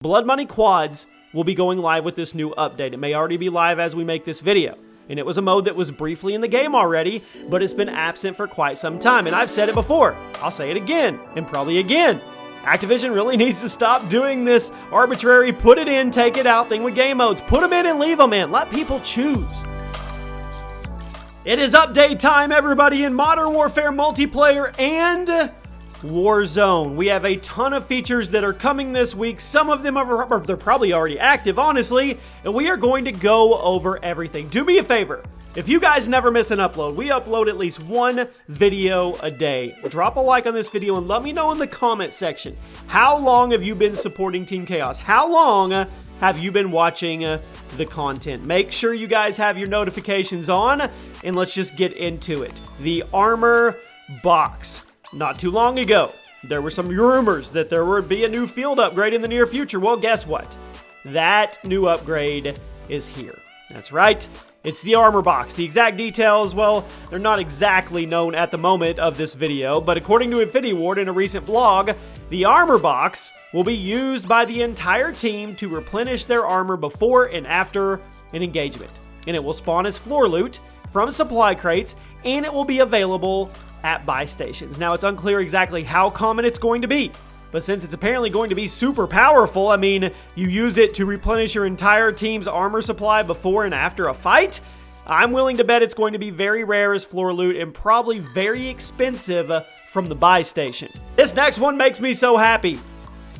Blood Money Quads will be going live with this new update. It may already be live as we make this video. And it was a mode that was briefly in the game already, but it's been absent for quite some time. And I've said it before. I'll say it again, and probably again. Activision really needs to stop doing this arbitrary put it in, take it out thing with game modes. Put them in and leave them in. Let people choose. It is update time, everybody, in Modern Warfare multiplayer and Warzone. We have a ton of features that are coming this week. Some of them they're probably already active, honestly, and we are going to go over everything. Do me a favor. If you guys never miss an upload, we upload at least one video a day. Drop a like on this video and let me know in the comment section, how long have you been supporting Team Chaos? How long have you been watching the content? Make sure you guys have your notifications on, and let's just get into it. The armor box. Not too long ago, there were some rumors that there would be a new field upgrade in the near future. Well, guess what? That new upgrade is here. That's right. It's the armor box. The exact details, well, they're not exactly known at the moment of this video, but according to Infinity Ward in a recent blog, the armor box will be used by the entire team to replenish their armor before and after an engagement. And it will spawn as floor loot from supply crates, and it will be available at buy stations. Now, it's unclear exactly how common it's going to be, but since it's apparently going to be super powerful, I mean, you use it to replenish your entire team's armor supply before and after a fight, I'm willing to bet it's going to be very rare as floor loot and probably very expensive from the buy station. This next one makes me so happy.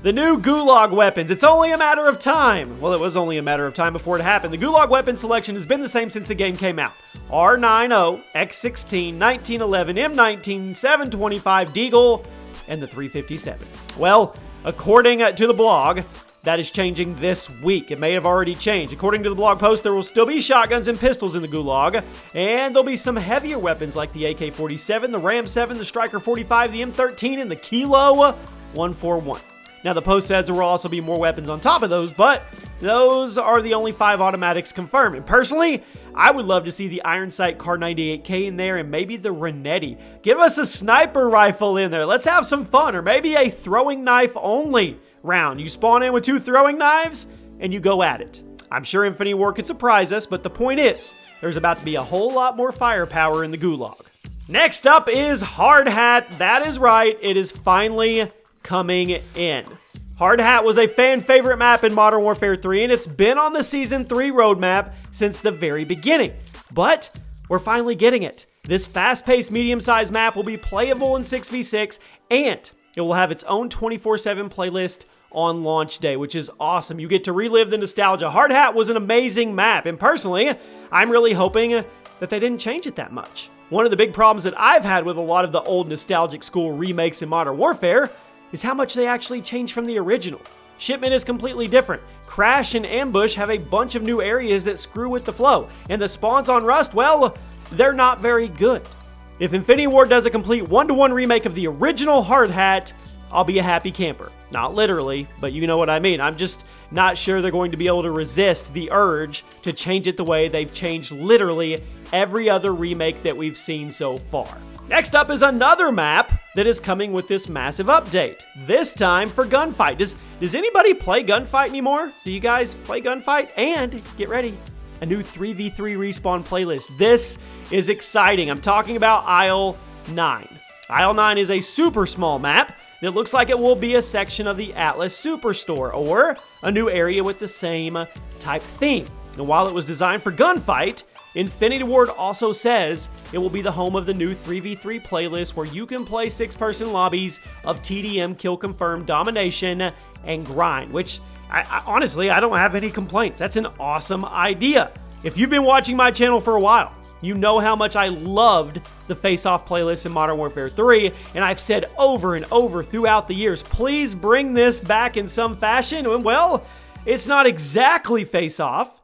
The new Gulag weapons. It's only a matter of time. Well, it was only a matter of time before it happened. The Gulag weapon selection has been the same since the game came out. R90, X16, 1911, M19, 725, Deagle, and the 357. Well, according to the blog, that is changing this week. It may have already changed. According to the blog post, there will still be shotguns and pistols in the Gulag, and there'll be some heavier weapons like the AK-47, the Ram 7, the Striker 45, the M13, and the Kilo 141. Now, the post says there will also be more weapons on top of those, but those are the only 5 automatics confirmed. And personally, I would love to see the Iron Sight Kar 98K in there and maybe the Renetti. Give us a sniper rifle in there. Let's have some fun. Or maybe a throwing knife only round. You spawn in with 2 throwing knives and you go at it. I'm sure Infinity Ward could surprise us, but the point is, there's about to be a whole lot more firepower in the Gulag. Next up is Hard Hat. That is right. It is finally coming in. Hard Hat was a fan favorite map in Modern Warfare 3, and it's been on the Season 3 roadmap since the very beginning. But we're finally getting it. This fast-paced, medium-sized map will be playable in 6v6, and it will have its own 24/7 playlist on launch day, which is awesome. You get to relive the nostalgia. Hard Hat was an amazing map, and personally, I'm really hoping that they didn't change it that much. One of the big problems that I've had with a lot of the old nostalgic school remakes in Modern Warfare is how much they actually changed from the original. Shipment is completely different. Crash and Ambush have a bunch of new areas that screw with the flow. And the spawns on Rust, well, they're not very good. If Infinity Ward does a complete 1-to-1 remake of the original Hard Hat, I'll be a happy camper. Not literally, but you know what I mean. I'm just not sure they're going to be able to resist the urge to change it the way they've changed literally every other remake that we've seen so far. Next up is another map that is coming with this massive update. This time for Gunfight. Does anybody play Gunfight anymore? Do you guys play Gunfight? And get ready, a new 3v3 respawn playlist. This is exciting. I'm talking about Aisle 9. Aisle 9 is a super small map that looks like it will be a section of the Atlas Superstore or a new area with the same type theme. And while it was designed for Gunfight, Infinity Ward also says it will be the home of the new 3v3 playlist where you can play 6-person lobbies of TDM, Kill Confirm, Domination, and Grind, which honestly, I don't have any complaints. That's an awesome idea. If you've been watching my channel for a while, you know how much I loved the Face-Off playlist in Modern Warfare 3, and I've said over and over throughout the years, please bring this back in some fashion. And well, it's not exactly Face-Off,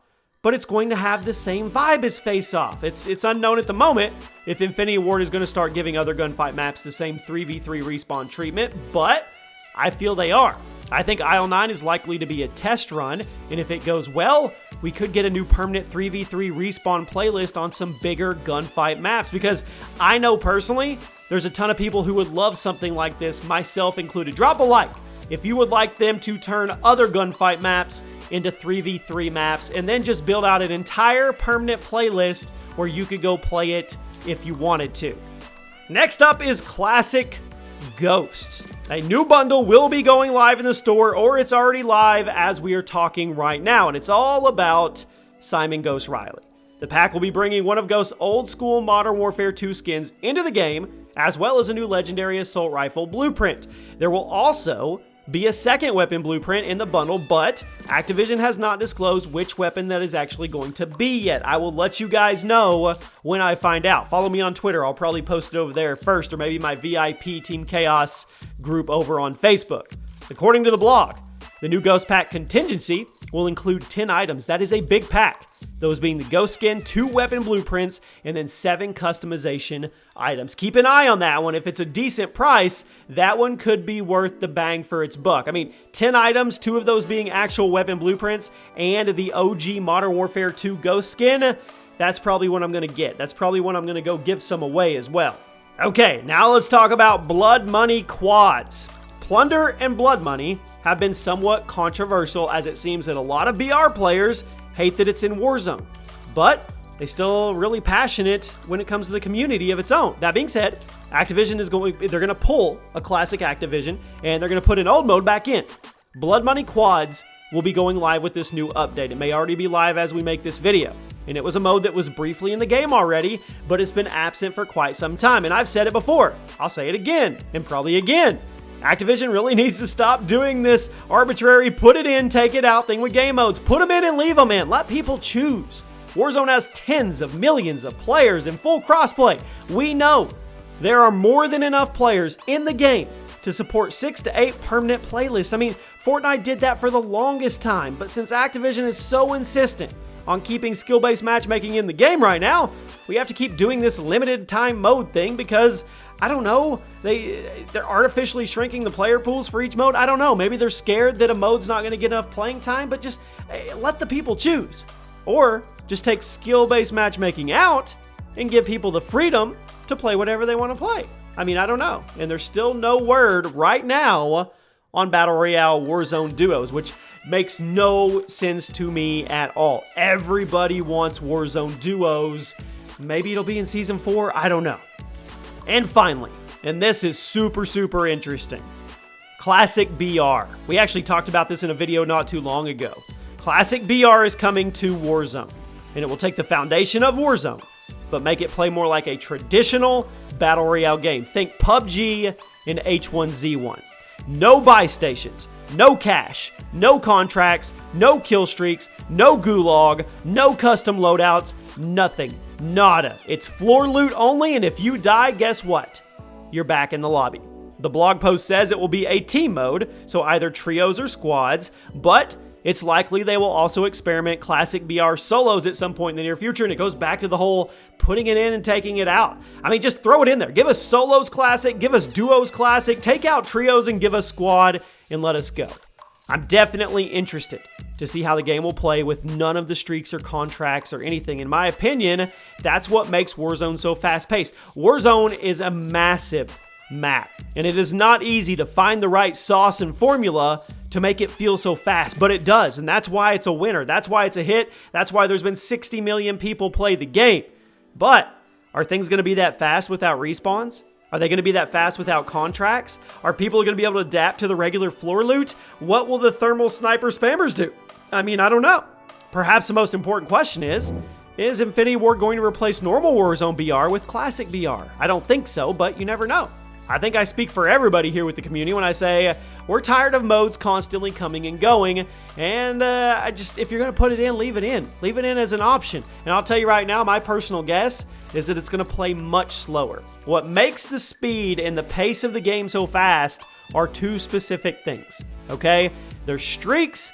but it's going to have the same vibe as Face-Off. It's unknown at the moment if Infinity Ward is going to start giving other Gunfight maps the same 3v3 respawn treatment, but I feel they are. I think Aisle 9 is likely to be a test run, and if it goes well, we could get a new permanent 3v3 respawn playlist on some bigger Gunfight maps, because I know personally, there's a ton of people who would love something like this, myself included. Drop a like. if you would like them to turn other gunfight maps into 3v3 maps and then just build out an entire permanent playlist where you could go play it if you wanted to. Next up is Classic Ghost. A new bundle will be going live in the store, or it's already live as we are talking right now, and it's all about Simon Ghost Riley. The pack will be bringing one of Ghost's old school Modern Warfare 2 skins into the game, as well as a new legendary assault rifle blueprint. There will also be a second weapon blueprint in the bundle, but Activision has not disclosed which weapon that is actually going to be yet. I will let you guys know when I find out. Follow me on Twitter. I'll probably post it over there first, or maybe my VIP Team Chaos group over on Facebook. According to the blog, the new Ghost Pack Contingency will include 10 items. That is a big pack. Those being the Ghost Skin, 2 weapon blueprints, and then 7 customization items. Keep an eye on that one. If it's a decent price, that one could be worth the bang for its buck. I mean, 10 items, 2 of those being actual weapon blueprints, and the OG Modern Warfare 2 Ghost Skin, that's probably what I'm going to get. That's probably what I'm going to go give some away as well. Okay, now let's talk about Blood Money Quads. Plunder and Blood Money have been somewhat controversial, as it seems that a lot of BR players hate that it's in Warzone, but they still really passionate when it comes to the community of its own. That being said, Activision they're going to pull a classic Activision, and they're going to put an old mode back in. Blood Money Quads will be going live with this new update. It may already be live as we make this video. And it was a mode that was briefly in the game already, but it's been absent for quite some time. And I've said it before. I'll say it again, and probably again. Activision really needs to stop doing this arbitrary put it in, take it out thing with game modes. Put them in and leave them in. Let people choose. Warzone has tens of millions of players in full crossplay. We know there are more than enough players in the game to support 6 to 8 permanent playlists. I mean, Fortnite did that for the longest time, but since Activision is so insistent on keeping skill-based matchmaking in the game right now, we have to keep doing this limited time mode thing because, I don't know, they're artificially shrinking the player pools for each mode. I don't know, maybe they're scared that a mode's not going to get enough playing time, but just let the people choose. Or just take skill-based matchmaking out and give people the freedom to play whatever they want to play. I mean, I don't know. And there's still no word right now on Battle Royale Warzone duos, which makes no sense to me at all. Everybody wants Warzone duos. Maybe it'll be in Season 4, I don't know. And finally, and this is super interesting, Classic BR. We actually talked about this in a video not too long ago. Classic BR is coming to Warzone, and it will take the foundation of Warzone, but make it play more like a traditional Battle Royale game. Think PUBG and H1Z1. No buy stations, no cash, no contracts, no kill streaks, no gulag, no custom loadouts, nothing. Nada. It's floor loot only, and if you die, guess what? You're back in the lobby. The blog post says it will be a team mode, so either trios or squads, but it's likely they will also experiment Classic BR solos at some point in the near future, and it goes back to the whole putting it in and taking it out. I mean, just throw it in there. Give us solos classic, give us duos classic, take out trios and give us squad, and let us go. I'm definitely interested to see how the game will play with none of the streaks or contracts or anything. In my opinion, that's what makes Warzone so fast-paced. Warzone is a massive map, and it is not easy to find the right sauce and formula to make it feel so fast, but it does, and that's why it's a winner. That's why it's a hit. That's why there's been 60 million people play the game. But are things going to be that fast without respawns? Are they going to be that fast without contracts? Are people going to be able to adapt to the regular floor loot? What will the thermal sniper spammers do? I mean, I don't know. Perhaps the most important question is Infinity Ward going to replace normal Warzone BR with Classic BR? I don't think so, but you never know. I think I speak for everybody here with the community when I say we're tired of modes constantly coming and going, and if you're going to put it in, leave it in. Leave it in as an option. And I'll tell you right now, my personal guess is that it's going to play much slower. What makes the speed and the pace of the game so fast are 2 specific things, okay? Their streaks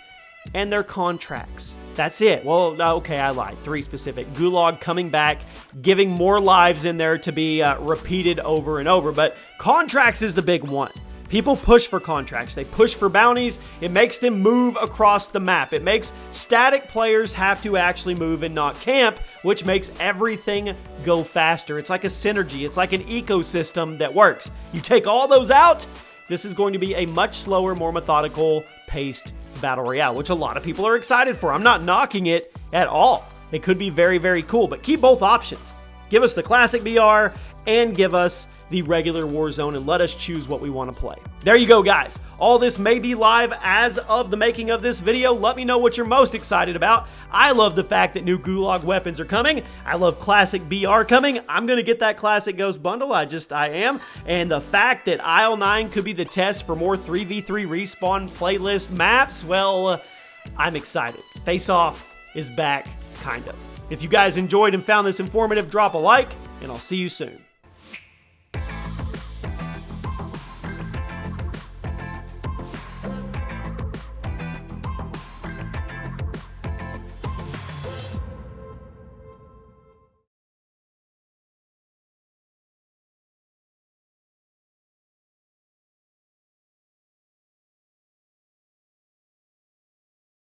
and their contracts. That's it. Well, okay, I lied. 3 specific. Gulag coming back, giving more lives in there to be repeated over and over. But contracts is the big one. People push for contracts. They push for bounties. It makes them move across the map. It makes static players have to actually move and not camp, which makes everything go faster. It's like a synergy. It's like an ecosystem that works. You take all those out, this is going to be a much slower, more methodical paced battle royale, which a lot of people are excited for. I'm not knocking it at all. It could be very, very cool, but keep both options. Give us the classic BR and give us the regular Warzone and let us choose what we want to play. There you go, guys. All this may be live as of the making of this video. Let me know what you're most excited about. I love the fact that new Gulag weapons are coming. I love classic BR coming. I'm going to get that classic Ghost bundle. I am. And the fact that Isle 9 could be the test for more 3v3 respawn playlist maps, well, I'm excited. Face Off is back, kind of. If you guys enjoyed and found this informative, drop a like, and I'll see you soon.